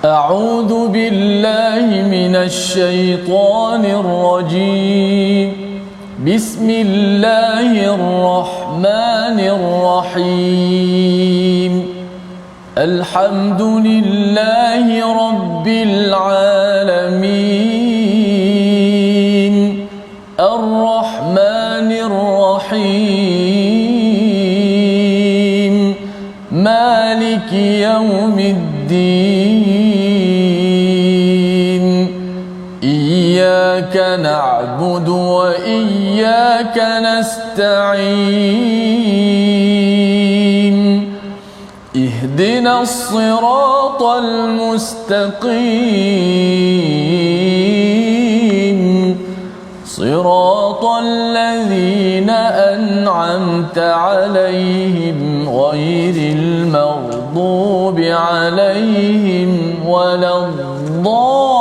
أعوذ بالله من الشيطان الرجيم بسم الله الرحمن الرحيم الحمد لله رب العالمين الرحمن الرحيم مالك يوم الدين إياك نعبد وإياك نستعين اهدنا الصراط المستقيم صراط الذين أنعمت عليهم غير المغضوب عليهم ولا الضالين.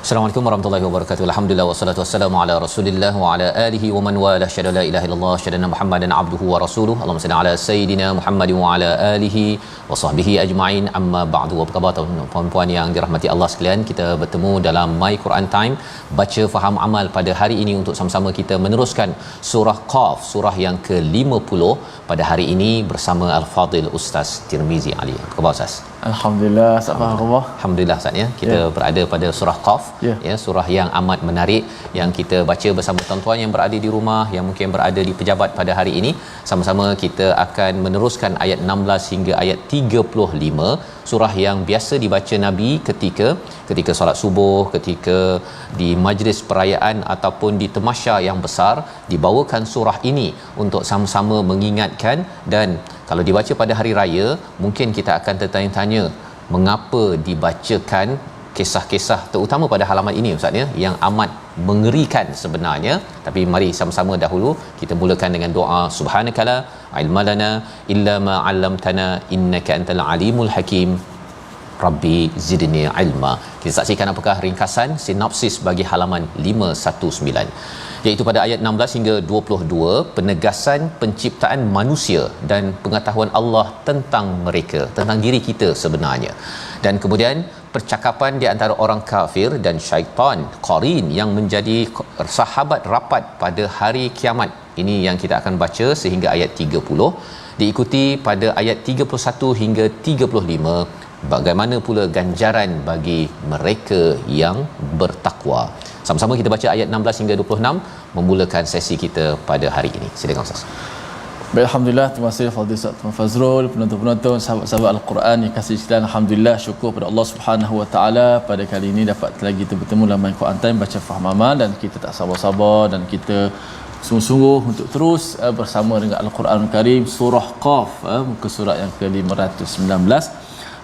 Assalamualaikum warahmatullahi wabarakatuh. Alhamdulillah wassalatu wassalamu ala Rasulillah wa ala alihi wa man wala syada la ilaha illallah syadana Muhammadan abduhu wa rasuluhu. Allahumma salli ala sayidina Muhammadin wa ala alihi wa sahbihi ajma'in. Amma ba'du. Apa khabar tuan-puan yang dirahmati Allah sekalian? Kita bertemu dalam My Quran Time, baca faham amal pada hari ini untuk sama-sama kita meneruskan surah Qaf, surah yang ke-50 pada hari ini bersama Al-Fadil Ustaz Tirmizi Ali. Apa khabar Ustaz? Alhamdulillah, subhanallah. Alhamdulillah Ustaz ya. Kita berada pada surah Qaf, ya, surah yang amat menarik yang kita baca bersama tuan-tuan yang berada di rumah, yang mungkin berada di pejabat pada hari ini. Sama-sama kita akan meneruskan ayat 16 hingga ayat 35, surah yang biasa dibaca Nabi ketika solat subuh, ketika di majlis perayaan ataupun di tamasya yang besar, dibawakan surah ini untuk sama-sama mengingatkan. Dan kalau dibaca pada hari raya, mungkin kita akan tertanya-tanya mengapa dibacakan kisah-kisah terutama pada halaman ini Ustaz ya, yang amat mengerikan sebenarnya. Tapi mari sama-sama dahulu kita mulakan dengan doa. Subhanakala ilmalana illa ma 'allamtana innaka antal alimul hakim Rabbi zidni ilma. Kita saksikan apakah ringkasan sinopsis bagi halaman 519, iaitu pada ayat 16 hingga 22, penegasan penciptaan manusia dan pengetahuan Allah tentang mereka, tentang diri kita sebenarnya. Dan kemudian percakapan di antara orang kafir dan syaitan qarin yang menjadi sahabat rapat pada hari kiamat. Ini yang kita akan baca sehingga ayat 30, diikuti pada ayat 31 hingga 35, bagaimana pula ganjaran bagi mereka yang bertakwa. Sama-sama kita baca ayat 16 hingga 26 memulakan sesi kita pada hari ini. Silakan Ustaz. Baik, alhamdulillah, terima kasih Fadil Ustaz Tuan Fazrul, penonton-penonton, sahabat-sahabat Al-Quran yang kasih sekalian. Alhamdulillah, syukur pada Allah Subhanahu Wa Taala pada kali ini dapat lagi kita bertemu dalam My Quran Time, baca faham amal, dan kita tak sabar-sabar dan kita sungguh-sungguh untuk terus bersama dengan Al-Quran Karim, surah Qaf, muka surat yang ke-519.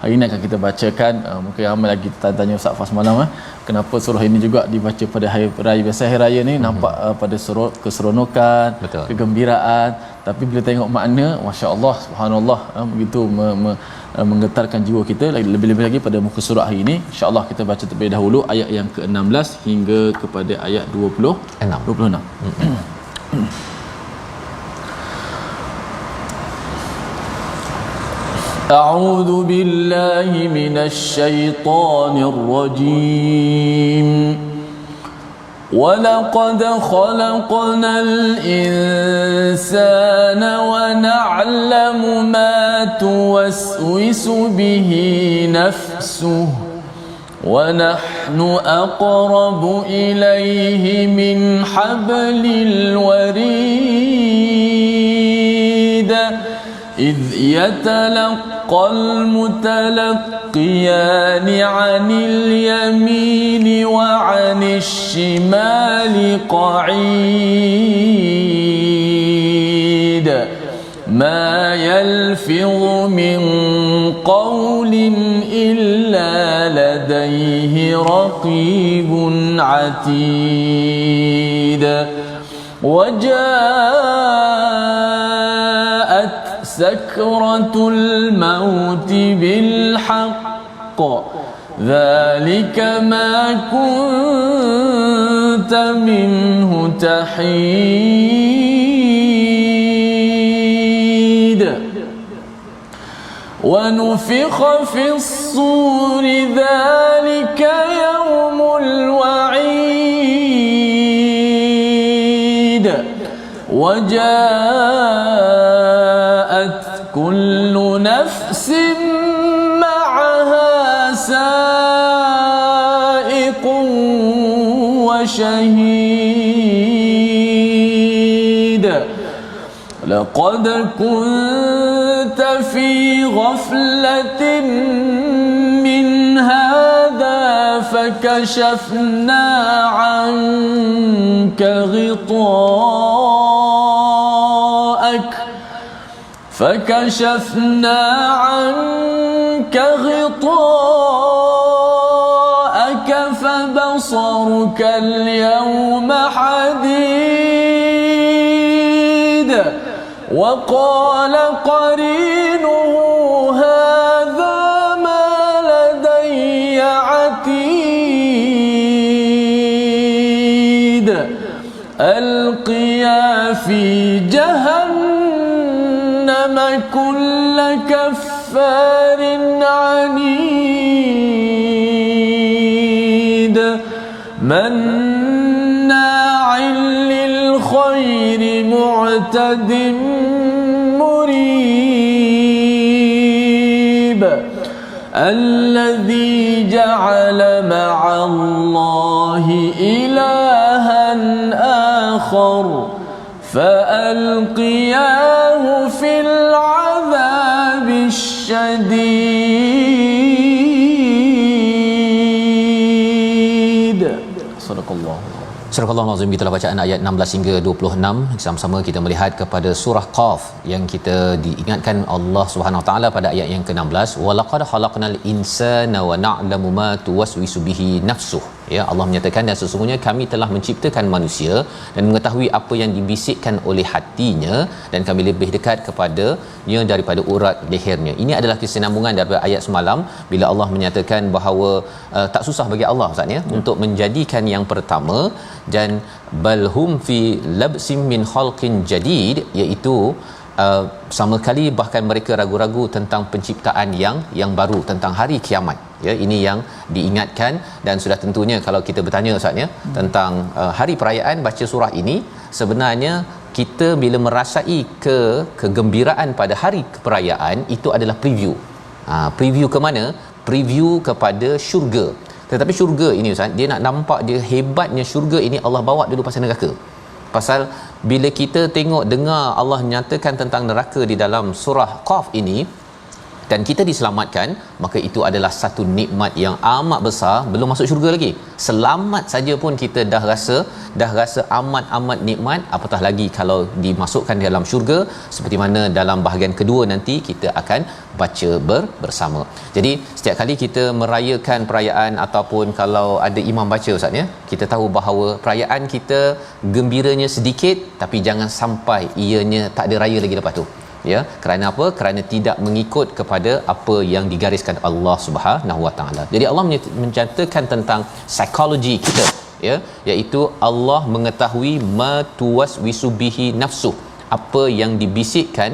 Hari ini akan kita bacakan, mungkin ramai lagi tanya Ustaz Fas malam, kenapa surah ini juga dibaca pada hari raya. Biasa hari raya ni nampak pada surah keseronokan, betul, kegembiraan, tapi bila tengok makna, masya-Allah, subhanallah, begitu menggetarkan jiwa kita. Lebih-lebih lagi pada muka surat hari ini, insya-Allah kita baca terlebih dahulu ayat yang ke-16 hingga kepada ayat 26. أعوذ بالله من الشيطان الرجيم ولقد خلقنا الإنسان ونعلم ما توسوس به نفسه ونحن أقرب إليه من حبل الوريد إذ يتلقى المتلقيان عن اليمين وعن الشمال قعيد ما يلفظ من قول إلا لديه رقيب عتيد وجاءت سكرة الموت بالحق ذلك ما كنت منه تحيد ونفخ في الصور ذلك يوم الوعيد وجاءت كل نفس معها سائق وشهيد لقد كنت في غفلة من هذا فكشفنا عنك غطاءك فبصرك اليوم حديد وقال قرينه هذا ما لدي عتيد ألقيا في جهنم كل كفار عنيد مناع للخير معتد مريب الذي جعل مع الله إلها آخر فألقياه في العذاب الشديد صدق الله. Surah Al-Azim, itulah bacaan ayat 16 hingga 26. Sama-sama kita melihat kepada surah Qaf yang kita diingatkan Allah Subhanahu Wa Taala pada ayat yang ke-16, walaqad khalaqnal insana wa na'lamu ma tuwaswisu bihi nafsuh. Ya, Allah menyatakan dan sesungguhnya kami telah menciptakan manusia dan mengetahui apa yang dibisikkan oleh hatinya dan kami lebih dekat kepadanya daripada urat lehernya. Ini adalah kesinambungan daripada ayat semalam bila Allah menyatakan bahawa tak susah bagi Allah Ustaz ya untuk menjadikan yang pertama, dan balhum fi labsim min khalqin jadid, iaitu sama kali bahkan mereka ragu-ragu tentang penciptaan yang baru, tentang hari kiamat. Ya, ini yang diingatkan. Dan sudah tentunya kalau kita bertanya Ustaz ya tentang hari perayaan, baca surah ini, sebenarnya kita bila merasai kegembiraan pada hari perayaan itu adalah preview. Preview ke mana? Preview kepada syurga. Tetapi syurga ini Ustaz, dia nak nampak dia hebatnya syurga ini, Allah bawa dulu pasal neraka. Pasal bila kita tengok dengar Allah nyatakan tentang neraka di dalam surah Qaf ini dan kita diselamatkan, maka itu adalah satu nikmat yang amat besar. Belum masuk syurga lagi, selamat saja pun kita dah rasa amat nikmat, apatah lagi kalau dimasukkan dalam syurga, seperti mana dalam bahagian kedua nanti kita akan baca bersama. Jadi setiap kali kita merayakan perayaan ataupun kalau ada imam baca Ustaz ya, kita tahu bahawa perayaan kita gembiranya sedikit, tapi jangan sampai ianya tak ada raya lagi lepas tu. Ya, kerana apa? Kerana tidak mengikut kepada apa yang digariskan Allah Subhanahu Wa Taala. Jadi Allah mencatatkan tentang psikologi kita, ya, iaitu Allah mengetahui ma tuwaswisu bihi nafsuh, apa yang dibisikkan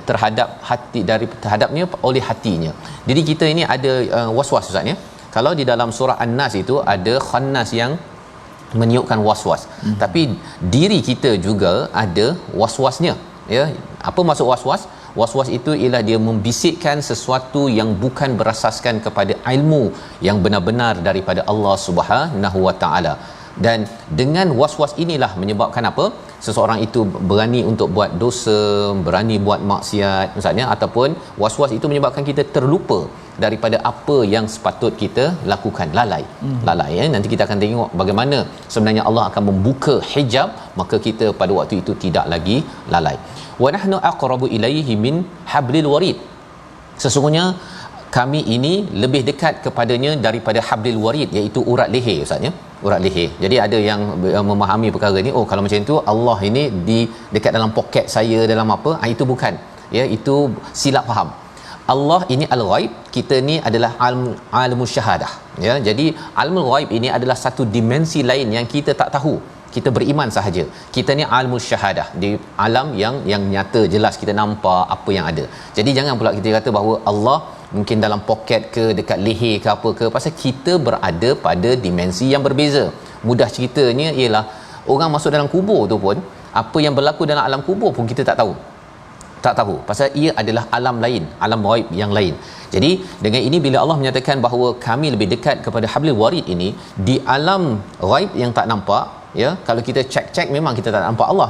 terhadap hati, terhadapnya oleh hatinya. Jadi kita ini ada waswas Ustaz ya. Kalau di dalam surah An-Nas itu ada khannas yang meniupkan waswas, tapi diri kita juga ada waswasnya. Ya, apa maksud waswas? Waswas itu ialah dia membisikkan sesuatu yang bukan berasaskan kepada ilmu yang benar-benar daripada Allah Subhanahu Wa Taala. Dan dengan waswas inilah menyebabkan apa? Seseorang itu berani untuk buat dosa, berani buat maksiat misalnya, ataupun waswas itu menyebabkan kita terlupa daripada apa yang sepatut kita lakukan, lalai ya. Nanti kita akan tengok bagaimana sebenarnya Allah akan membuka hijab, maka kita pada waktu itu tidak lagi lalai. Wa nahnu aqrabu ilaihi min hablil warid, sesungguhnya kami ini lebih dekat kepadanya daripada hablil warid, iaitu urat leher Ustaz ya, urat leher. Jadi ada yang memahami perkara ni, oh kalau macam itu Allah ini di dekat dalam poket saya, dalam apa, itu bukan ya, itu silap faham. Allah ini al-ghaib, kita ni adalah alamul syahadah, ya. Jadi alamul ghaib ini adalah satu dimensi lain yang kita tak tahu, kita beriman sahaja. Kita ni alamul syahadah, di alam yang nyata, jelas kita nampak apa yang ada. Jadi jangan pula kita kata bahawa Allah mungkin dalam poket ke, dekat leher ke apa ke, pasal kita berada pada dimensi yang berbeza. Mudah ceritanya ialah orang masuk dalam kubur tu pun, apa yang berlaku dalam alam kubur pun kita tak tahu pasal ia adalah alam lain, alam ghaib yang lain. Jadi dengan ini bila Allah menyatakan bahawa kami lebih dekat kepada hablil warid ini di alam ghaib yang tak nampak, ya, kalau kita cek memang kita tak nampak Allah,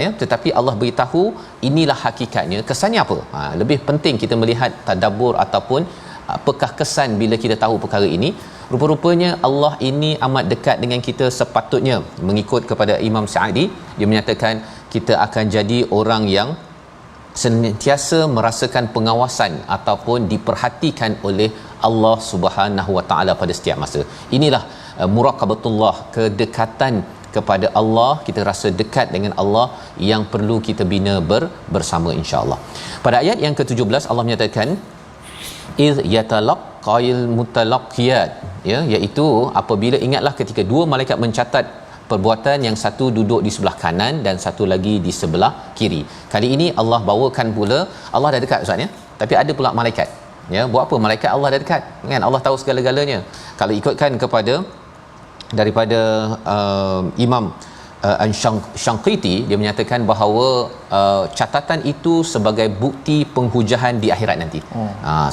ya, tetapi Allah beritahu inilah hakikatnya. Kesannya apa? Lebih penting kita melihat tadabbur ataupun apakah kesan bila kita tahu perkara ini. Rupa-rupanya Allah ini amat dekat dengan kita sepatutnya. Mengikut kepada Imam Sa'di, dia menyatakan kita akan jadi orang yang sentiasa merasakan pengawasan ataupun diperhatikan oleh Allah Subhanahu Wa Taala pada setiap masa. Inilah muraqabatullah, kedekatan kepada Allah, kita rasa dekat dengan Allah yang perlu kita bina bersama insya-Allah. Pada ayat yang ke-17 Allah menyatakan iz yatalaqal mutalaqiyat, ya, iaitu apabila ingatlah ketika dua malaikat mencatat perbuatan, yang satu duduk di sebelah kanan dan satu lagi di sebelah kiri. Kali ini Allah bawakan pula Allah dah dekat ustaz, ya, tapi ada pula malaikat. Ya, buat apa malaikat Allah dah dekat? Kan Allah tahu segala-galanya. Kalau ikutkan kepada daripada Imam Syanqiti, dia menyatakan bahawa catatan itu sebagai bukti penghujahan di akhirat nanti.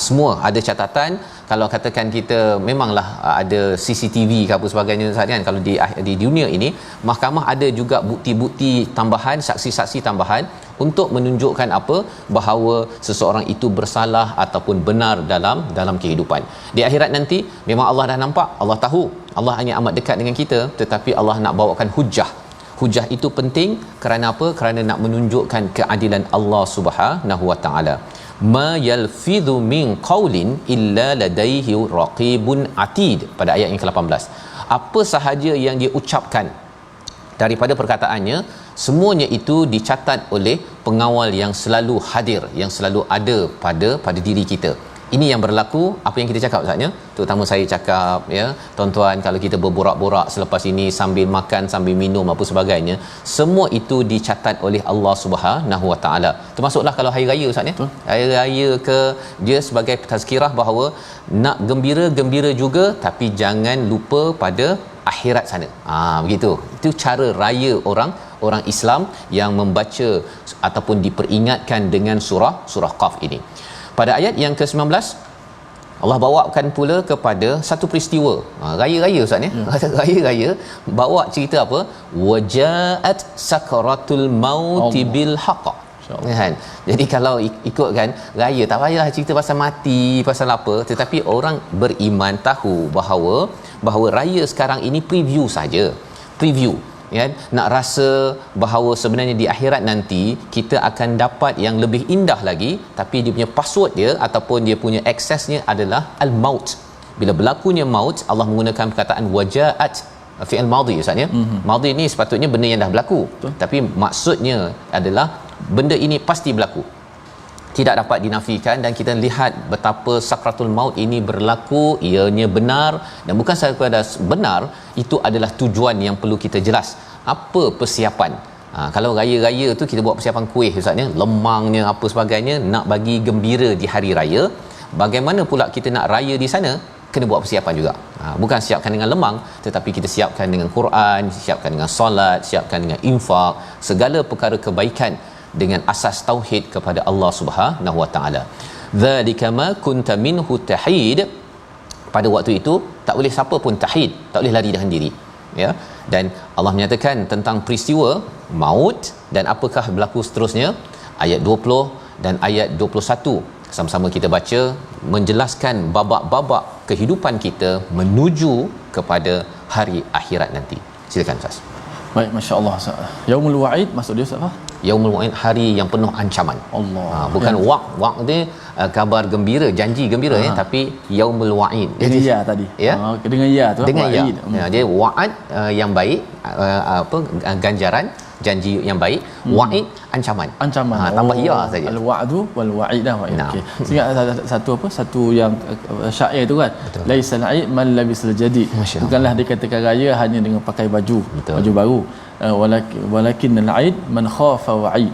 Semua ada catatan. Kalau katakan kita memanglah ada CCTV ke apa sebagainya kan, kalau di dunia ini mahkamah ada juga bukti-bukti tambahan, saksi-saksi tambahan untuk menunjukkan apa, bahawa seseorang itu bersalah ataupun benar dalam kehidupan. Di akhirat nanti memang Allah dah nampak, Allah tahu, Allah hanya amat dekat dengan kita, tetapi Allah nak bawakan hujah. Hujah itu penting kerana apa? Kerana nak menunjukkan keadilan Allah Subhanahu Wa Taala. Ma yalfidhu min qaulin illa ladaihi raqibun atid, pada ayat yang ke-18. Apa sahaja yang dia ucapkan daripada perkataannya, semuanya itu dicatat oleh pengawal yang selalu hadir, yang selalu ada pada diri kita. Ini yang berlaku apa yang kita cakap Ustaznya, terutama saya cakap, ya, tuan-tuan, kalau kita berborak-borak selepas ini sambil makan, sambil minum apa sebagainya, semua itu dicatat oleh Allah Subhanahu Wa Taala. Termasuklah kalau hari raya Ustaz, ya. Hari raya ke, dia sebagai tazkirah bahawa nak gembira juga, tapi jangan lupa pada akhirat sana. Begitu. Itu cara raya orang Islam yang membaca ataupun diperingatkan dengan surah Qaf ini. Pada ayat yang ke-19 Allah bawakan pula kepada satu peristiwa raya-raya Ustaz, ya. Raya-raya bawa cerita apa? Wajaat sakaratul maut bil haqq. Kan? Jadi kalau ikutkan raya, tak payahlah cerita pasal mati, pasal apa, tetapi orang beriman tahu bahawa raya sekarang ini preview saja. Preview, ya, nak rasa bahawa sebenarnya di akhirat nanti kita akan dapat yang lebih indah lagi, tapi dia punya password dia ataupun dia punya aksesnya adalah al-maut. Bila berlakunya maut, Allah menggunakan perkataan wajaat, fi'il madhi Ustaz, ya. Madhi ni sepatutnya benda yang dah berlaku. Tapi maksudnya adalah benda ini pasti berlaku, tidak dapat dinafikan, dan kita lihat betapa sakratul maut ini berlaku, ianya benar, dan bukan sekadar benar, itu adalah tujuan yang perlu kita jelas. Apa persiapan? Kalau raya-raya tu kita buat persiapan kuih Ustaz, ya, lemangnya apa sebagainya, nak bagi gembira di hari raya. Bagaimana pula kita nak raya di sana? Kena buat persiapan juga. Bukan siapkan dengan lemang, tetapi kita siapkan dengan Quran, siapkan dengan solat, siapkan dengan infak, segala perkara kebaikan dengan asas tauhid kepada Allah Subhanahu Wa Taala. Zalika ma kunta minhu tahid. Pada waktu itu tak boleh siapa pun tahid, tak boleh lari dengan diri, ya. Dan Allah menyatakan tentang peristiwa maut dan apakah berlaku seterusnya, ayat 20 dan ayat 21. Sama-sama kita baca, menjelaskan babak-babak kehidupan kita menuju kepada hari akhirat nanti. Silakan Ustaz. Baik, masya-Allah Ustaz. Yaumul Wa'id maksud dia Ustaz apa? Yaumul Wa'id, hari yang penuh ancaman. Allah. Bukan waq dia kabar gembira, janji gembira, ya, tapi Yaumul Wa'id. Jadi ya tadi. Ya. Dengan ya tu dengan Wa'id. ya. Dia wa'ad yang baik, ganjaran, janji yang baik, wa'id ancaman. Tambah ya saja. Al-wa'du wal wa'id dah. Okey. Ingat satu apa? Satu yang syair tu kan. Laisal 'aid man labisal jadid. Bukanlah dikatakan raya hanya dengan pakai baju baru. Walakin al-'aid man khafa wa'id.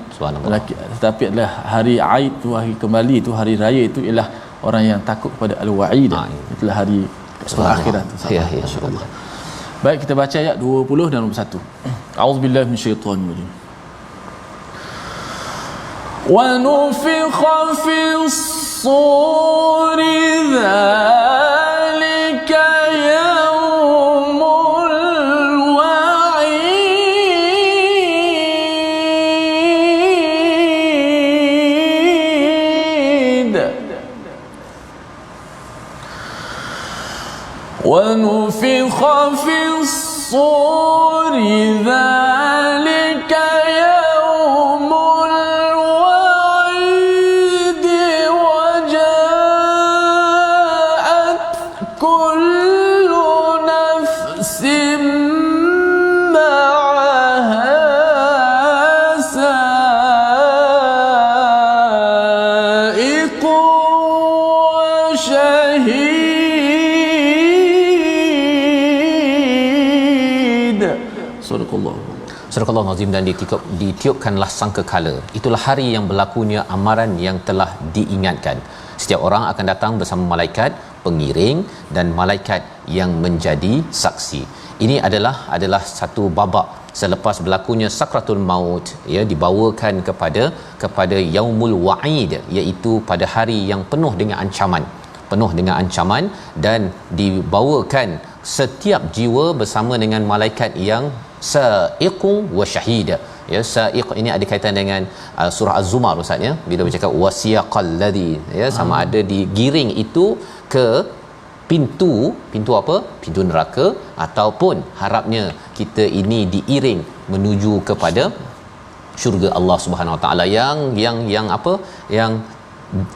Tetapi adalah hari 'aid tu, hari kembali tu, hari raya itu ialah orang yang takut kepada al-wa'id. Itulah hari akhirat tu. Ya, insyaallah. Baik, kita baca ayat 20 dan 21. A'udzubillahi minasyaitanir rajim. Wa nufikha fis suri dzalika yaumul wa'id. Wa nufikha fis suri dzalika yaumul wa'id wa ja'at kullu nafsin ma'aha sa'iqun wa shahid. Surah Azim. Dan ditiupkanlah sangkakala. Itulah hari yang berlakunya amaran yang telah diingatkan. Setiap orang akan datang bersama malaikat pengiring dan malaikat yang menjadi saksi. Ini adalah satu babak selepas berlakunya sakratul maut, ya, dibawakan kepada yaumul wa'id, iaitu pada hari yang penuh dengan ancaman dan dibawakan setiap jiwa bersama dengan malaikat yang sa'iqun wa syahida. Ya, sa'iq ini ada kaitan dengan surah Az-Zumar Ustaz, ya, bila bercakap wasiyaqal ladzi, ya, sama ada digiring itu ke pintu apa? Pintu neraka, ataupun harapnya kita ini diiring menuju kepada syurga Allah Subhanahu Wa Taala yang apa? Yang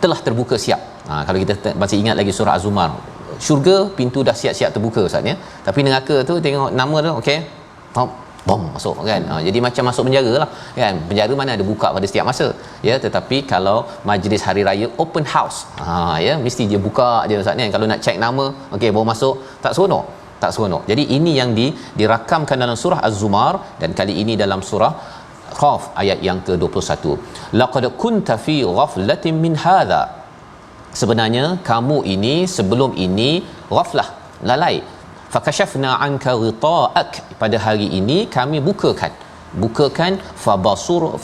telah terbuka siap. Kalau kita masih ingat lagi surah Az-Zumar, syurga pintu dah siap-siap terbuka Ustaz, ya. Tapi neraka tu tengok nama tu, okey, bom masuk kan. Jadi macam masuk penjara lah kan. Penjara mana ada buka pada setiap masa, ya, tetapi kalau majlis hari raya open house, ya, mesti dia buka je Ustaz ni. Kalau nak check nama, okey, baru masuk, tak seronok. Jadi ini yang dirakamkan dalam surah Az-Zumar, dan kali ini dalam surah Qaf ayat yang ke-21. Laqad kunta fi ghaflatin min hadha. Sebenarnya kamu ini sebelum ini ghaflah, lalai. Fakashafna anka ghita'ak. Pada hari ini kami bukakan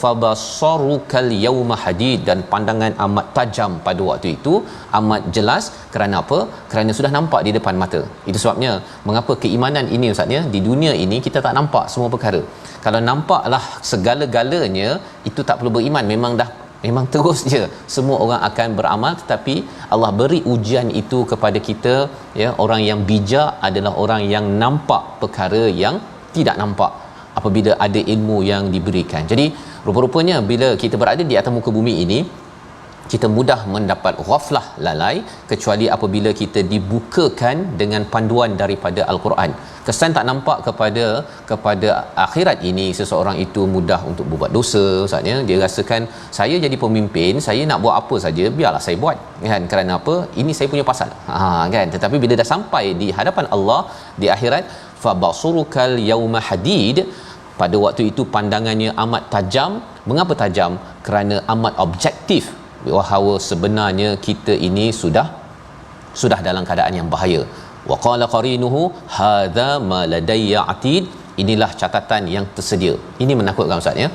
fabasarukal yawma hadid, dan pandangan amat tajam pada waktu itu, amat jelas. Kerana apa? Kerana sudah nampak di depan mata. Itu sebabnya mengapa keimanan ini Ustaz, ya, di dunia ini kita tak nampak semua perkara. Kalau nampaklah segala-galanya, itu tak perlu beriman, memang terus je semua orang akan beramal. Tetapi Allah beri ujian itu kepada kita, ya. Orang yang bijak adalah orang yang nampak perkara yang tidak nampak apabila ada ilmu yang diberikan. Jadi rupa-rupanya bila kita berada di atas muka bumi ini, kita mudah mendapat ghaflah, lalai, kecuali apabila kita dibukakan dengan panduan daripada Al-Quran. Kesan tak nampak kepada akhirat ini, seseorang itu mudah untuk berbuat dosa Ustaz, ya. Dia rasakan saya jadi pemimpin, saya nak buat apa saja biarlah saya buat, kan. Kerana apa? Ini saya punya pasal, kan. Tetapi bila dah sampai di hadapan Allah di akhirat, fabasurukal yauma hadid, pada waktu itu pandangannya amat tajam. Mengapa tajam? Kerana amat objektif bahawa sebenarnya kita ini sudah dalam keadaan yang bahaya. Wa qala qarinuhu hadza ma ladayya atid. Inilah catatan yang tersedia. Ini menakutkan Ustaz, ya.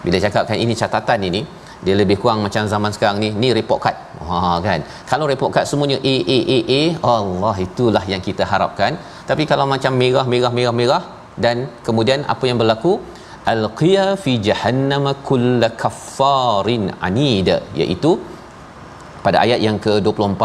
Bila cakapkan ini catatan ini, dia lebih kurang macam zaman sekarang ni report card. Kan. Kalau report card semuanya A, Allah, itulah yang kita harapkan. Tapi kalau macam merah dan kemudian apa yang berlaku? Alqiya fi jahannam kull kaffarin anid, iaitu pada ayat yang ke-24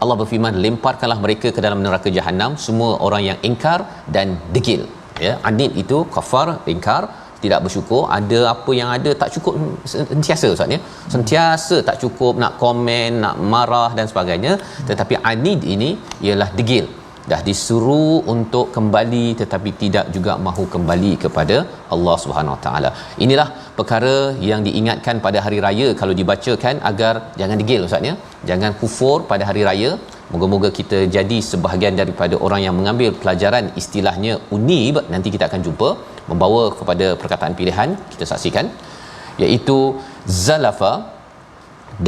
Allah berfirman, lemparkanlah mereka ke dalam neraka jahanam semua orang yang ingkar dan degil, ya. Anid itu kafar, ingkar, tidak bersyukur, ada apa yang ada tak cukup sentiasa Ustaz, ya. Sentiasa tak cukup, nak komen, nak marah dan sebagainya. Tetapi anid ini ialah degil, dah disuruh untuk kembali tetapi tidak juga mahu kembali kepada Allah Subhanahu Wa Taala. Inilah perkara yang diingatkan pada hari raya kalau dibacakan, agar jangan degil ustaz ya, jangan kufur pada hari raya. Moga-moga kita jadi sebahagian daripada orang yang mengambil pelajaran, istilahnya unib, nanti kita akan jumpa, membawa kepada perkataan pilihan kita saksikan, iaitu zalafa,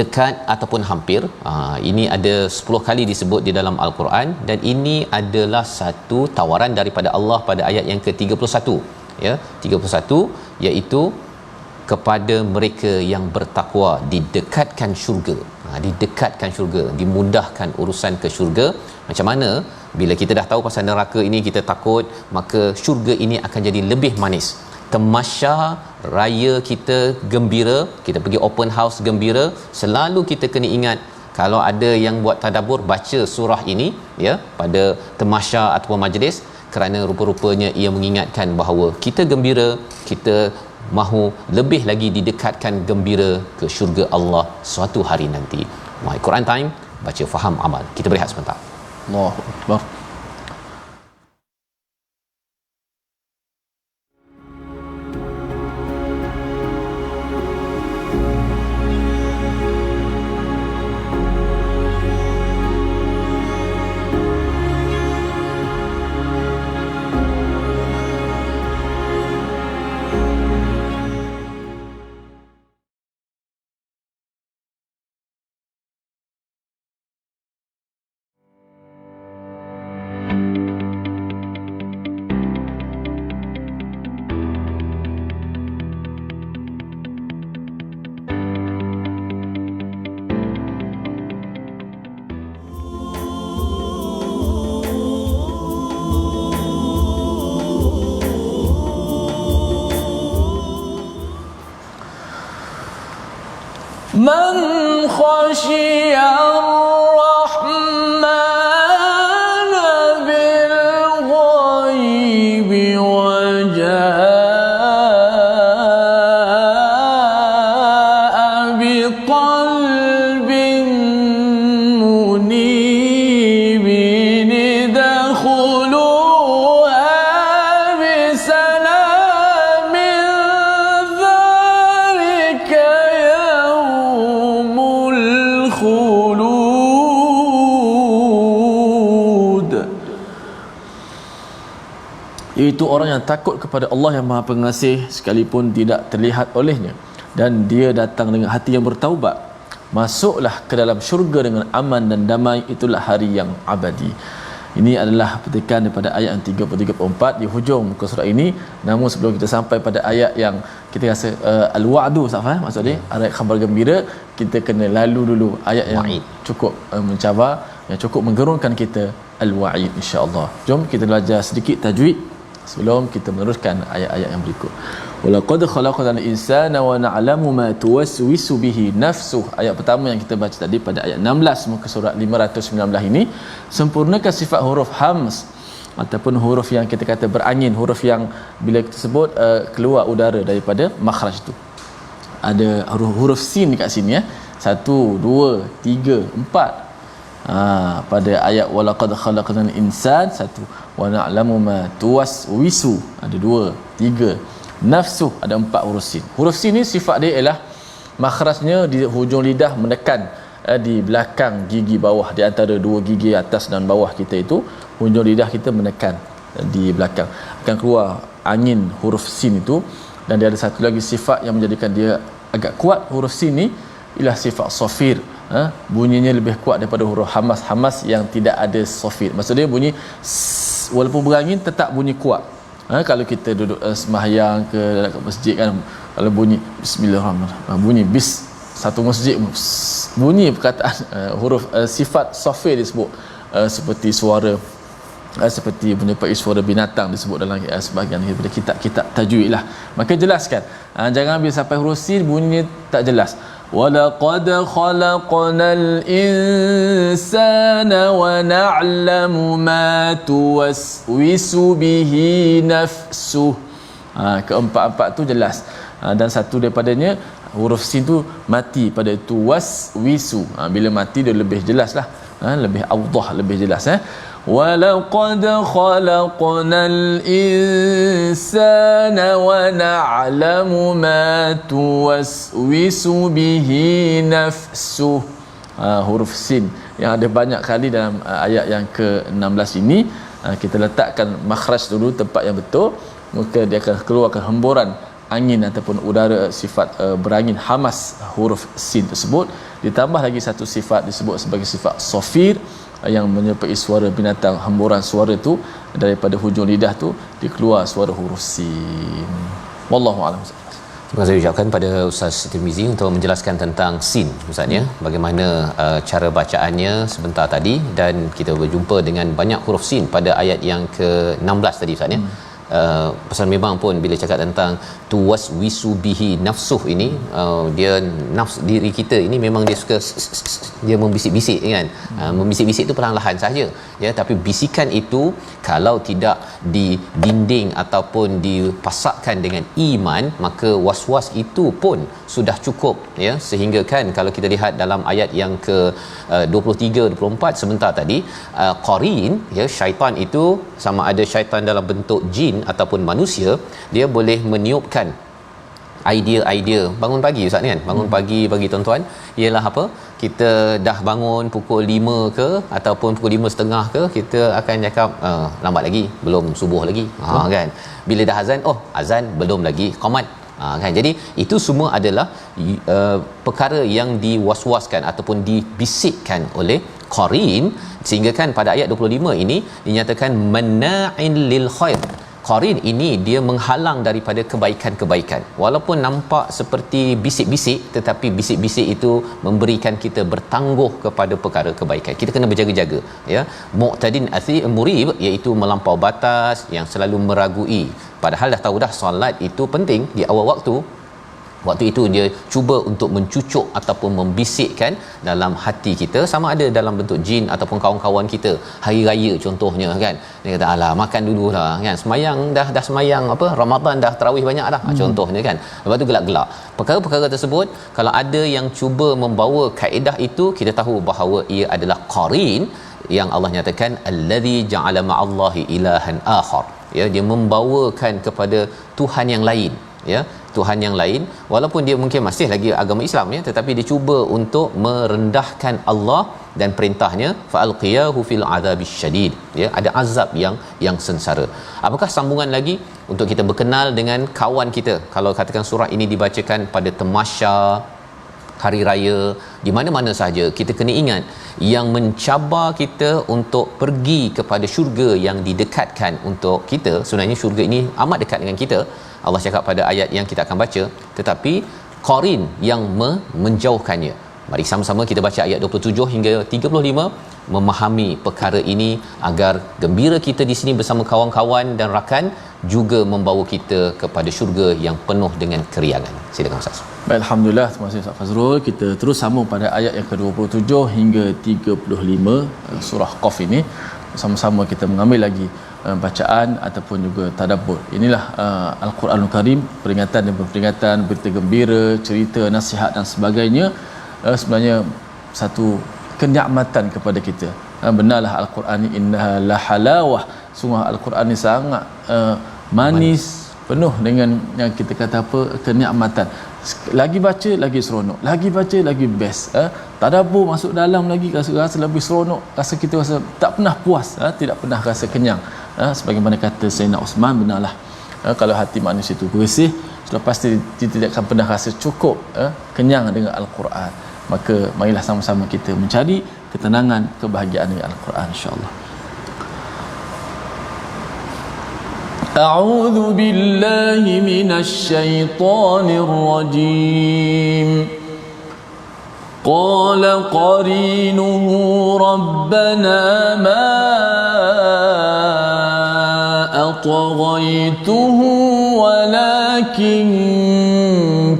dekat ataupun hampir. Ini ada 10 kali disebut di dalam Al-Quran, dan ini adalah satu tawaran daripada Allah pada ayat yang ke-31 ya, 31, iaitu kepada mereka yang bertakwa didekatkan syurga. Didekatkan syurga, dimudahkan urusan ke syurga. Macam mana bila kita dah tahu pasal neraka ini kita takut, maka syurga ini akan jadi lebih manis. Temasya raya kita gembira, kita pergi open house gembira, selalu kita kena ingat, kalau ada yang buat tadabbur, baca surah ini ya pada temasya ataupun majlis, kerana rupa-rupanya ia mengingatkan bahawa kita gembira, kita mahu lebih lagi didekatkan gembira ke syurga Allah suatu hari nanti. My Quran Time, baca faham amal. Kita berehat sebentar. Allahu Akbar. من خشي الرحمن بالغيب وجاء بقلب منيب ادخلوها بسلام ذلك يوم الخلود. Iaitu orang yang takut kepada Allah yang Maha Pengasih sekalipun tidak terlihat olehnya, dan dia datang dengan hati yang bertaubat, masuklah ke dalam syurga dengan aman dan damai, itulah hari yang abadi. Ini adalah petikan daripada ayat yang 33-34 di hujung muka surat ini. Namun sebelum kita sampai pada ayat yang kita rasa al-wa'du, Ustaz, maksudnya ayat khabar gembira, kita kena lalu dulu ayat yang cukup mencabar, yang cukup menggerunkan kita, al-wa'id, insya-Allah. Jom kita belajar sedikit tajwid sebelum kita meneruskan ayat-ayat yang berikut. Walaqad khalaqnal insana wa na'lamu ma tuwaswisu bihi nafsuh. Ayat pertama yang kita baca tadi pada ayat 16 muka surat 519 ini, sempurnakan sifat huruf hams ataupun huruf yang kita kata berangin, huruf yang bila kita sebut keluar udara daripada makhraj itu. Ada huruf sin dekat sini ya. 1 2 3 4. Pada ayat walaqad khalaqnal insan 1, wa na'lamu ma tuwaswisu ada 2 3, nafsu ada 4 huruf sin. Huruf sin ni sifat dia ialah makhrajnya di hujung lidah menekan di belakang gigi bawah, di antara 2 gigi atas dan bawah kita itu, hujung lidah kita menekan di belakang, akan keluar angin huruf sin itu. Dan dia ada satu lagi sifat yang menjadikan dia agak kuat, huruf sin ni ialah sifat safir. Bunyinya lebih kuat daripada huruf hamas. Hamas yang tidak ada safir, maksudnya bunyi walaupun berangin tetap bunyi kuat. Kalau kita duduk sembahyang ke dalam masjid kan, kalau bunyi bismillahirrahmanirrahim, bunyi bis satu masjid, bunyi perkataan huruf sifat safir disebut, seperti suara seperti menyerupai suara binatang disebut dalam sebahagian daripada kitab-kitab tajwid lah. Maka jelaskan, jangan bila sampai huruf sin bunyinya tak jelas. Walaqad khalaqnal insana wa na'lamu ma tuwaswisu bihi nafsuh. Keempat-empat tu jelas. Dan satu daripadanya huruf sin tu mati pada tuwaswisu. Bila mati dia lebih jelas lah. lebih awdah, lebih jelas. Walaqad khalaqnal insana wa na'lamu ma tuwaswisu bihi nafsuh. Huruf sin yang ada banyak kali dalam ayat yang ke-16 ini, kita letakkan makhraj dulu, tempat yang betul, maka dia akan keluarkan hemburan angin ataupun udara sifat berangin hamas huruf sin tersebut. Ditambah lagi satu sifat disebut sebagai sifat safir yang menyerupai suara binatang, hemburan suara tu daripada hujung lidah tu dikeluar suara huruf sin. Wallahu a'lam. Terima kasih ucapkan pada Ustaz Tirmizi untuk menjelaskan tentang sin Ustaz ya, bagaimana cara bacaannya sebentar tadi, dan kita berjumpa dengan banyak huruf sin pada ayat yang ke-16 tadi Ustaz ya. Pasal memang pun bila cakap tentang tuwaswisu bihi nafsuh ini, dia nafs diri kita ini memang dia suka dia membisik-bisik kan. Membisik-bisik itu perlahan-lahan saja ya, tapi bisikan itu kalau tidak didinding ataupun dipasakkan dengan iman, maka was-was itu pun sudah cukup ya. Sehingga kan kalau kita lihat dalam ayat yang ke 23 24 sebentar tadi, qarin ya, syaitan itu sama ada syaitan dalam bentuk jin ataupun manusia, dia boleh meniupkan idea-idea bangun pagi Ustaz kan, bangun pagi bagi tuan-tuan ialah apa, kita dah bangun pukul 5 ke ataupun pukul 5.30 ke, kita akan cakap lambat lagi, belum subuh lagi kan. Bila dah azan, oh azan belum lagi qamat kan. Jadi itu semua adalah perkara yang diwaswaskan ataupun dibisikkan oleh qarin, sehingga kan pada ayat 25 ini dinyatakan manna'in lil khair. Qarin ini dia menghalang daripada kebaikan-kebaikan. Walaupun nampak seperti bisik-bisik, tetapi bisik-bisik itu memberikan kita bertangguh kepada perkara kebaikan. Kita kena berjaga-jaga ya. Mu'tadin murib, iaitu melampau batas, yang selalu meragui. Padahal dah tahu dah solat itu penting di awal waktu. Waktu itu dia cuba untuk mencucuk ataupun membisikkan dalam hati kita, sama ada dalam bentuk jin ataupun kawan-kawan kita. Hari raya contohnya kan, dia kata alah makan dululah kan, semayang dah semayang apa Ramadan dah tarawih banyak dah contohnya kan. Lepas tu gelak-gelak. Perkara-perkara tersebut kalau ada yang cuba membawa kaedah itu, kita tahu bahawa ia adalah qarin yang Allah nyatakan allazi ja'ala ma'allahi ilahan akhar ya, dia membawakan kepada Tuhan yang lain ya, Tuhan yang lain, walaupun dia mungkin masih lagi agama Islam ya, tetapi dia cuba untuk merendahkan Allah dan perintahnya, fa'alqiyahu fil azabish syadid ya, ada azab yang sengsara. Apakah sambungan lagi untuk kita berkenal dengan kawan kita kalau katakan surah ini dibacakan pada tamasya hari raya, di mana-mana sahaja kita kena ingat yang mencabar kita untuk pergi kepada syurga yang didekatkan untuk kita. Sebenarnya syurga ini amat dekat dengan kita, Allah cakap pada ayat yang kita akan baca, tetapi qarin yang menjauhkannya. Mari sama-sama kita baca ayat 27 hingga 35, memahami perkara ini agar gembira kita di sini bersama kawan-kawan dan rakan juga membawa kita kepada syurga yang penuh dengan keriangan. Silakan Ustaz. Baik, alhamdulillah, terima kasih Ustaz Fazrul. Kita terus sambung pada ayat yang ke-27 hingga 35 surah Qaf ini. Sama-sama kita mengambil lagi bacaan ataupun juga tadabbur. Inilah Al-Quranul Karim, peringatan dan peringatan, berita gembira, cerita, nasihat dan sebagainya. Sebenarnya satu kenikmatan kepada kita. Benarlah Al-Quran ni innaha lahalawah. Sungguh Al-Quran ni sangat manis, penuh dengan yang kita kata apa, kenikmatan. Lagi baca lagi seronok, lagi baca lagi best. Tadabbur masuk dalam lagi rasa lebih seronok, rasa kita rasa tak pernah puas, tidak pernah rasa kenyang. Sebagaimana kata Sayyidina Uthman, benarlah kalau hati manusia itu bersih, sudah pasti dia tidak akan pernah rasa cukup kenyang dengan Al-Quran. Maka marilah sama-sama kita mencari ketenangan, kebahagiaan dengan Al-Quran, insya-Allah. A'udzu billahi minasy syaithanir rajim. Qala qarinuhu rabbana ma أطغيته ولكن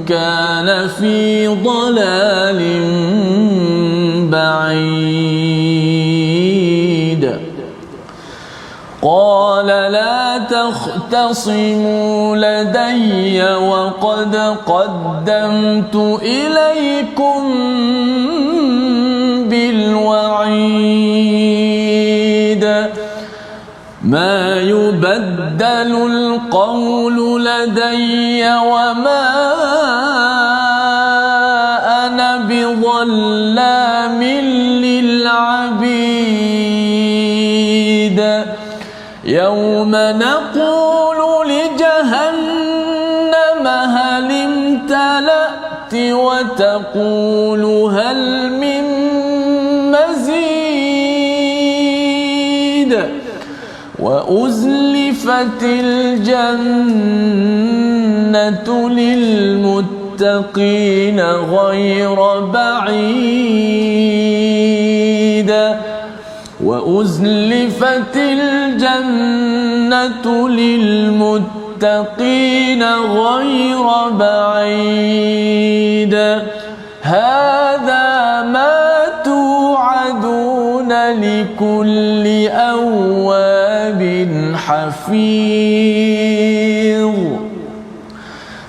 كان في ضلال بعيد قال لا تختصموا لدي وقد قدمت إليكم بالوعد بعيد ما يبدل القول لدي وما أنا بظلام للعبيد يوم نقول لجهنم هل امتلأت وتقول هل من مزيد وأزلفت الجنة للمتقين غير بعيد وأزلفت الجنة للمتقين غير بعيد هذا ما توعدون لكل أواب حفيظ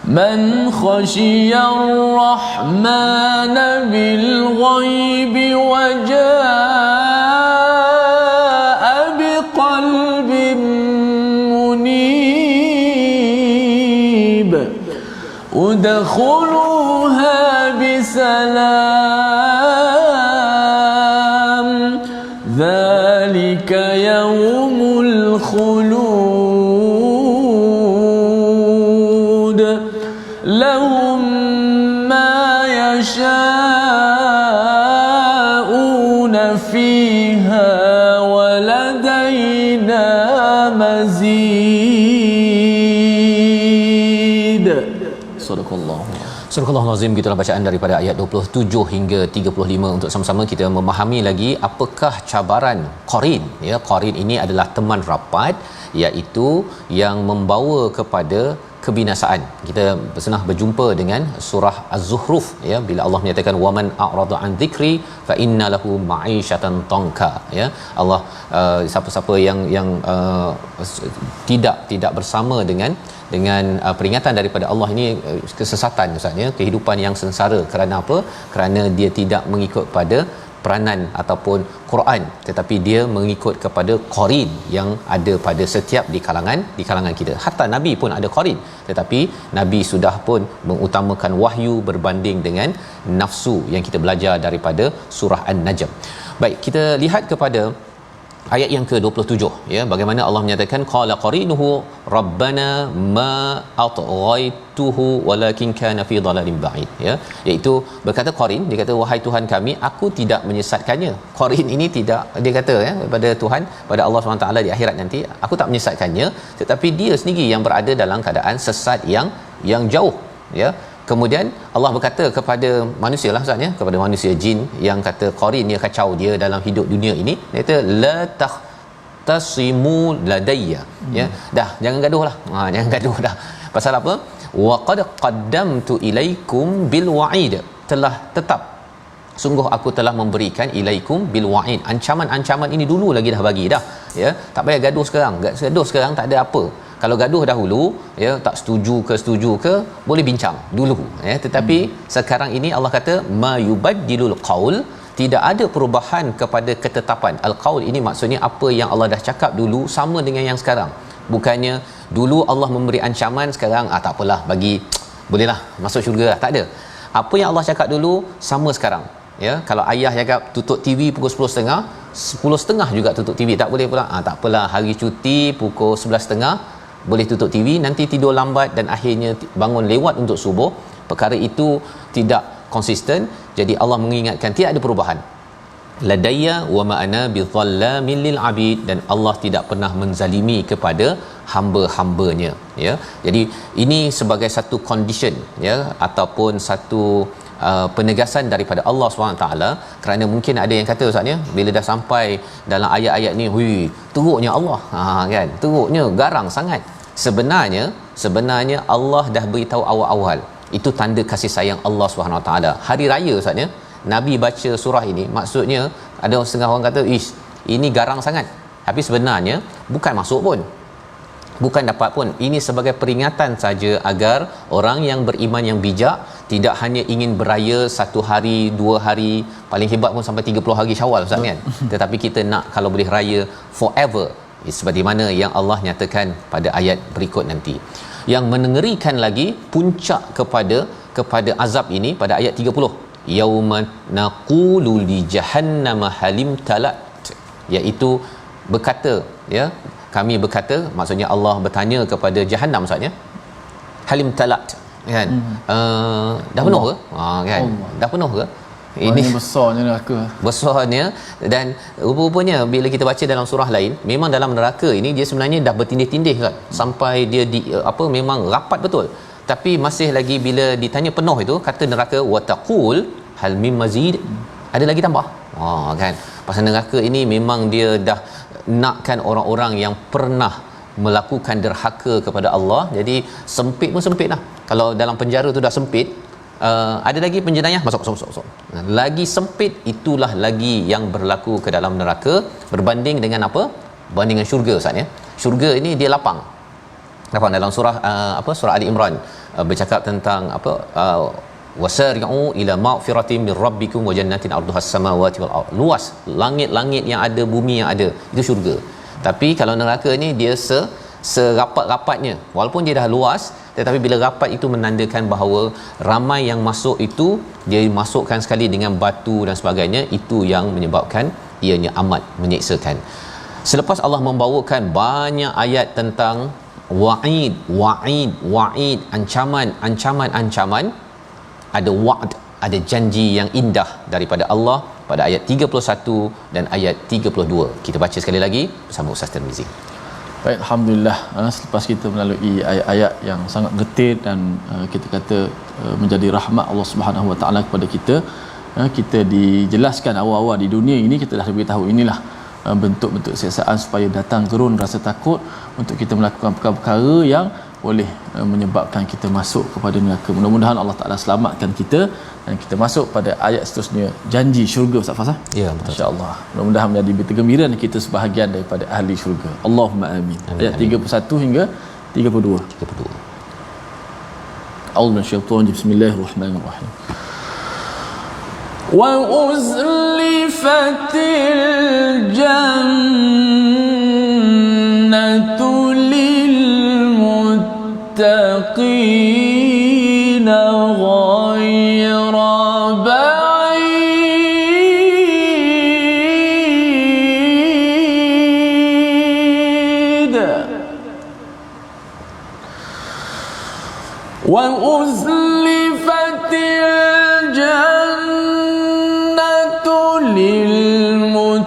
من خشي الرحمن بالغيب وجاء بقلب منيب ادخلوها بسلام ذلك يوم الخلود لهم ما يشاءون فيها ولدينا مزيد صدق الله. Surah Al-Azim, gitulah bacaan daripada ayat 27 hingga 35 untuk sama-sama kita memahami lagi apakah cabaran qarin. Ya, qarin ini adalah teman rapat, iaitu yang membawa kepada kebinasaan. Kita pernah berjumpa dengan surah Az-Zukhruf, ya, bila Allah menyatakan waman a'rada an dzikri fa inna lahu ma'isyatan tanka, ya. Allah siapa-siapa yang tidak bersama dengan peringatan daripada Allah ini kesesatan, maksudnya kehidupan yang sengsara. Kerana apa? Kerana dia tidak mengikut pada peranan ataupun Quran, tetapi dia mengikut kepada qarin yang ada pada setiap di kalangan kita. Hatta Nabi pun ada qarin, tetapi Nabi sudah pun mengutamakan wahyu berbanding dengan nafsu yang kita belajar daripada surah An-Najm. Baik, kita lihat kepada ayat yang ke-27, ya, bagaimana Allah menyatakan qala qarinuhu rabbana ma atghaituhu walakin kana fi dhalalin ba'id, ya, iaitu berkata qarin, dia kata wahai Tuhan kami, aku tidak menyesatkannya. Qarin ini tidak, dia kata, ya, kepada Tuhan, pada Allah SWT di akhirat nanti, aku tak menyesatkannya, tetapi dia sendiri yang berada dalam keadaan sesat yang jauh, ya. Kemudian Allah berkata kepada manusia lah, maksudnya kepada manusia jin yang kata qarin dia kacau dia dalam hidup dunia ini, dia kata la tasimu ladayya, ya, dah jangan gaduhlah, jangan gaduh dah. Pasal apa? Wa qad qaddamtu ilaikum bil wa'id, telah tetap, sungguh aku telah memberikan ilaikum bil wa'id, ancaman-ancaman ini dulu lagi dah bagi dah, ya. Tak payah gaduh sekarang. Gaduh sekarang tak ada apa. Kalau gaduh dahulu, ya, tak setuju ke boleh bincang dulu, ya. Tetapi sekarang ini Allah kata ma yubaddilul qaul, tidak ada perubahan kepada ketetapan. Al-qaul ini maksudnya apa yang Allah dah cakap dulu sama dengan yang sekarang. Bukannya dulu Allah memberi ancaman, sekarang tak apalah, bagi bolehlah masuk syurga lah. Tak ada. Apa yang Allah cakap dulu sama sekarang, ya. Kalau ayah cakap tutup TV pukul 10.30, 10.30 juga tutup TV, tak boleh pula. Tak apalah, hari cuti pukul 11.30 boleh tutup TV, nanti tidur lambat dan akhirnya bangun lewat untuk subuh. Perkara itu tidak konsisten. Jadi Allah mengingatkan tidak ada perubahan. Ladayya wa ma ana bidhallamin lil abid, dan Allah tidak pernah menzalimi kepada hamba-hambanya, ya. Jadi ini sebagai satu condition, ya, ataupun satu penegasan daripada Allah SWT. Kerana mungkin ada yang kata, Ustaz, ya, bila dah sampai dalam ayat-ayat ni, hui, teruknya Allah, kan, teruknya, garang sangat. Sebenarnya Allah dah beritahu awal-awal, itu tanda kasih sayang Allah SWT. Hari raya, Ustaz, ya, Nabi baca surah ini, maksudnya ada setengah orang kata, ini garang sangat, tapi sebenarnya bukan masuk pun, bukan dapat pun. Ini sebagai peringatan saja agar orang yang beriman yang bijak tidak hanya ingin beraya 1 hari 2 hari, paling hebat pun sampai 30 hari Syawal Ustaz kan, tetapi kita nak kalau boleh raya forever, seperti mana yang Allah nyatakan pada ayat berikut nanti. Yang mengerikan lagi, puncak kepada azab ini pada ayat 30, yauma naqulu li jahannam halim talat, iaitu berkata, ya, kami berkata, maksudnya Allah bertanya kepada Jahannam maksudnya, halim talat kan, dah penuh ke, kan, dah penuh ke, ini besarnya neraka, besarnya. Dan rupa-rupanya bila kita baca dalam surah lain, memang dalam neraka ini dia sebenarnya dah bertindih-tindih kan, sampai dia memang rapat betul, tapi masih lagi bila ditanya penuh itu, kata neraka wataqul hal mim mazid, ada lagi tambah, kan. Pasal neraka ini memang dia dah nakkan orang-orang yang pernah melakukan derhaka kepada Allah. Jadi sempit pun sempit lah. Kalau dalam penjara tu dah sempit, ada lagi penjenayah masuk. Lagi sempit, itulah lagi yang berlaku ke dalam neraka, berbanding dengan apa? Berbanding dengan syurga Ustaz ya. Syurga ini dia lapang dalam surah surah Ali Imran, bercakap tentang wasari'u ila maghfiratin min rabbikum wa jannatin 'arduhas samawati wal ardh. Luas langit-langit yang ada, bumi yang ada, itu syurga. Tapi kalau neraka ni dia serapat-rapatnya, walaupun dia dah luas, tetapi bila rapat itu menandakan bahawa ramai yang masuk itu dia masukkan sekali dengan batu dan sebagainya, itu yang menyebabkan ianya amat menyeksakan. Selepas Allah membawakan banyak ayat tentang wa'id, ancaman, ada wa'd, ada janji yang indah daripada Allah pada ayat 31 dan ayat 32. Kita baca sekali lagi bersama Ustaz Tirmizi. Baik, alhamdulillah, selepas kita melalui ayat-ayat yang sangat getir dan kita kata menjadi rahmat Allah Subhanahu Wa Taala kepada kita, kita dijelaskan awal-awal di dunia ini, kita dah beritahu inilah bentuk-bentuk siksaan supaya datang turun rasa takut untuk kita melakukan perkara-perkara yang boleh menyebabkan kita masuk kepada neraka. Mudah-mudahan Allah Taala selamatkan kita dan kita masuk pada ayat seterusnya, janji syurga Ustaz Fazal. Ya, betul. Masya-Allah. Mudah-mudahan menjadi berita gembira dan kita sebahagian daripada ahli syurga. Allahumma amin. Ayat 31 hingga 32. A'udzu minasyaitonir bismillahirrahmanirrahim. Wa uzlifatil jannatu للمتقين غير بعيد وأزلفت الجنة للمتقين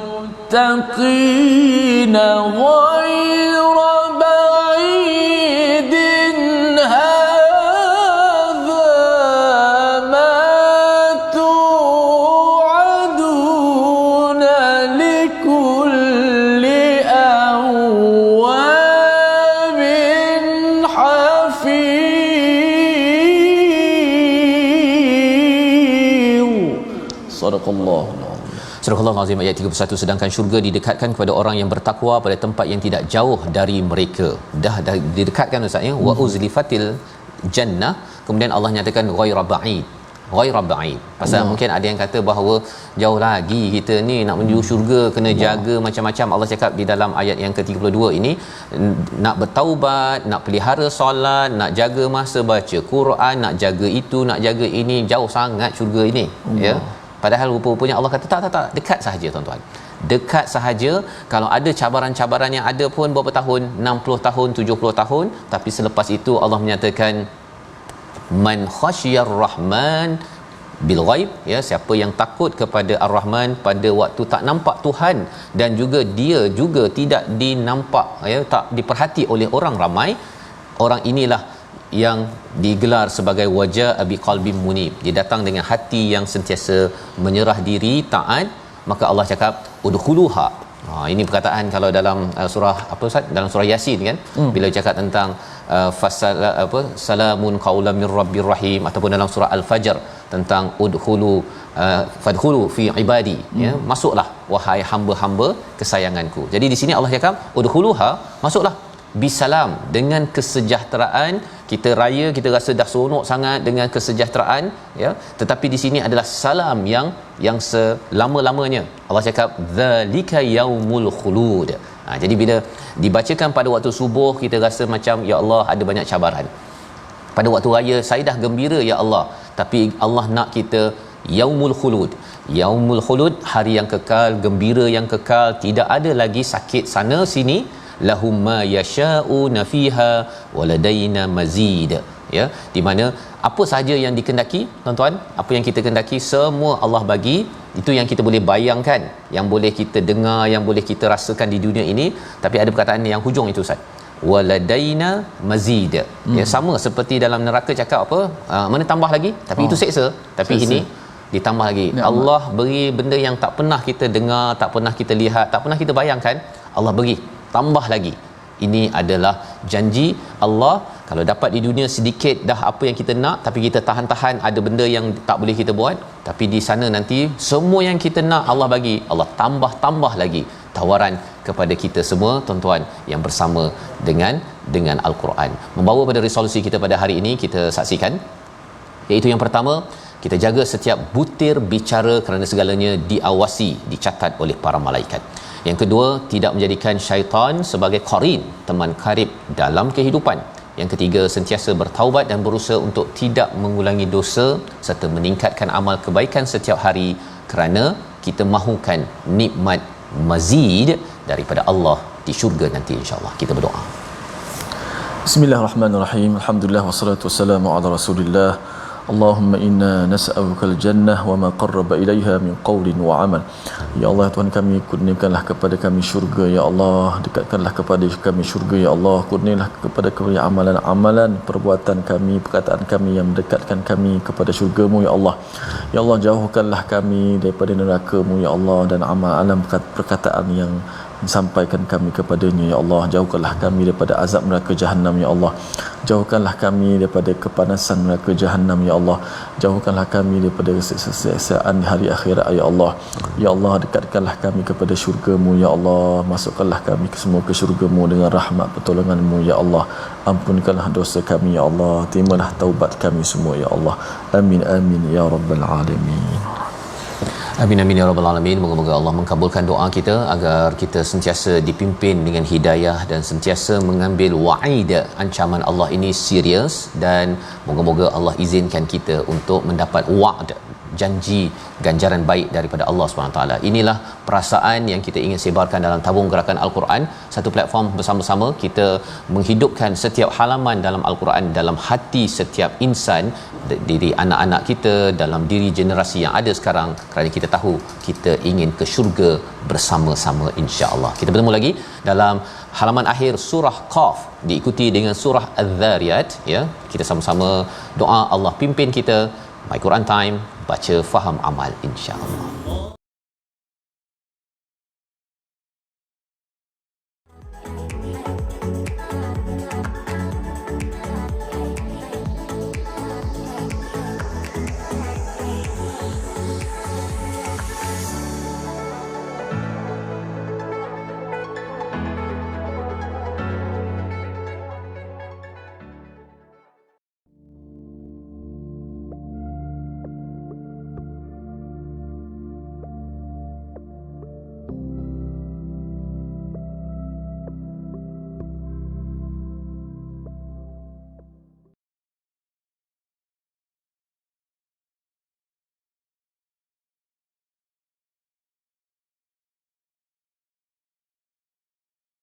غير بعيد هذا ما توعدون لكل أواب حفيظ. صدق الله. Surah Al-Azim ayat 31, sedangkan syurga didekatkan kepada orang yang bertakwa pada tempat yang tidak jauh dari mereka. Dah didekatkan Ustaz ya. Wa uzlifatil jannah, kemudian Allah nyatakan ghaira ba'id. Pasal mungkin ada yang kata bahawa jauh lagi kita ni nak menuju syurga, kena jaga macam-macam. Allah cakap di dalam ayat yang ke-32 ini, nak bertaubat, nak pelihara solat, nak jaga masa baca Quran, nak jaga itu, nak jaga ini, jauh sangat syurga ini. Ya. Padahal rupa-rupanya Allah kata tak, dekat sahaja tuan-tuan. Dekat sahaja. Kalau ada cabaran-cabaran yang ada pun berapa tahun, 60 tahun, 70 tahun, tapi selepas itu Allah menyatakan man khasyiyar rahman bil ghaib, ya, siapa yang takut kepada Ar-Rahman pada waktu tak nampak Tuhan, dan juga dia juga tidak dinampak, ya, tak diperhati oleh orang ramai, orang inilah yang digelar sebagai wajah abi qalbim munib. Dia datang dengan hati yang sentiasa menyerah diri, taat. Maka Allah cakap udkhuluha. Ini perkataan kalau dalam surah apa Ustaz, dalam surah Yasin kan, bila cakap tentang salamun qaulam mir rabbir rahim, ataupun dalam surah Al-Fajr tentang udkhulu fadkhulu fi ibadi, ya, masuklah wahai hamba-hamba kesayanganku. Jadi di sini Allah cakap udkhuluha, masuklah bisalam, dengan kesejahteraan. Kita raya, kita rasa dah seronok sangat dengan kesejahteraan, ya, tetapi di sini adalah salam yang selama-lamanya. Allah cakap zalika yaumul khulud. Jadi bila dibacakan pada waktu subuh, kita rasa macam ya Allah ada banyak cabaran. Pada waktu raya saya dah gembira ya Allah, tapi Allah nak kita yaumul khulud. Yaumul khulud, hari yang kekal, gembira yang kekal, tidak ada lagi sakit sana sini. Lahum ma yasha'una fiha waladaina mazid, ya, di mana apa sahaja yang dikendaki, tuan-tuan, apa yang kita kendaki semua Allah bagi. Itu yang kita boleh bayangkan, yang boleh kita dengar, yang boleh kita rasakan di dunia ini. Tapi ada perkataan yang hujung itu, Ustaz, waladaina mazid. Ya, sama seperti dalam neraka cakap apa, mana tambah lagi, tapi itu seksa. Tapi ini ditambah lagi. Allah beri benda yang tak pernah kita dengar, tak pernah kita lihat, tak pernah kita bayangkan. Allah beri tambah lagi. Ini adalah janji Allah. Kalau dapat di dunia sedikit dah apa yang kita nak, tapi kita tahan-tahan, ada benda yang tak boleh kita buat, tapi di sana nanti semua yang kita nak Allah bagi, Allah tambah lagi. Tawaran kepada kita semua, tuan-tuan, yang bersama dengan Al-Quran. Membawa pada resolusi kita pada hari ini, kita saksikan, iaitu yang pertama, kita jaga setiap butir bicara kerana segalanya diawasi, dicatat oleh para malaikat. Yang kedua, tidak menjadikan syaitan sebagai qarin, teman karib dalam kehidupan. Yang ketiga, sentiasa bertaubat dan berusaha untuk tidak mengulangi dosa serta meningkatkan amal kebaikan setiap hari kerana kita mahukan nikmat mazid daripada Allah di syurga nanti, insya-Allah. Kita berdoa. Bismillahirrahmanirrahim. Alhamdulillah wassalatu wassalamu ala Rasulillah. Allahumma inna nas'aluka al-jannah wa ma qarraba ilaiha min qawlin wa amal. Ya Allah, Tuhan kami, kurniakanlah kepada kami syurga ya Allah, dekatkanlah kepada kami syurga ya Allah, kurniakanlah kepada kami amalan-amalan perbuatan kami, perkataan kami yang mendekatkan kami kepada syurga-Mu ya Allah. Ya Allah, jauhkanlah kami daripada neraka-Mu ya Allah, dan amalan perkataan yang sampaikan kami kepadanya ya Allah. Jauhkanlah kami daripada azab neraka Jahannam ya Allah. Jauhkanlah kami daripada kepanasan neraka Jahannam ya Allah. Jauhkanlah kami daripada keseksaan di hari akhirat ya Allah. Ya Allah, dekatkanlah kami kepada syurga-Mu ya Allah. Masukkanlah kami semua ke syurga-Mu dengan rahmat pertolongan-Mu ya Allah. Ampunkanlah dosa kami ya Allah. Terimalah taubat kami semua ya Allah. Amin amin ya rabbal alamin. Amin amin ya rabbal alamin. Moga-moga Allah mengabulkan doa kita agar kita sentiasa dipimpin dengan hidayah dan sentiasa mengambil wa'id, ancaman Allah ini serius, dan moga-moga Allah izinkan kita untuk mendapat wa'd, janji ganjaran baik daripada Allah SWT. Inilah perasaan yang kita ingin sebarkan dalam tabung gerakan Al-Quran, satu platform bersama-sama kita menghidupkan setiap halaman dalam Al-Quran dalam hati setiap insan, diri anak-anak kita, dalam diri generasi yang ada sekarang, kerana kita tahu kita ingin ke syurga bersama-sama, insya-Allah. Kita bertemu lagi dalam halaman akhir surah Qaf, diikuti dengan surah Az-Zariyat, ya. Kita sama-sama doa Allah pimpin kita. My Quran Time, baca, faham, amal, insya-Allah.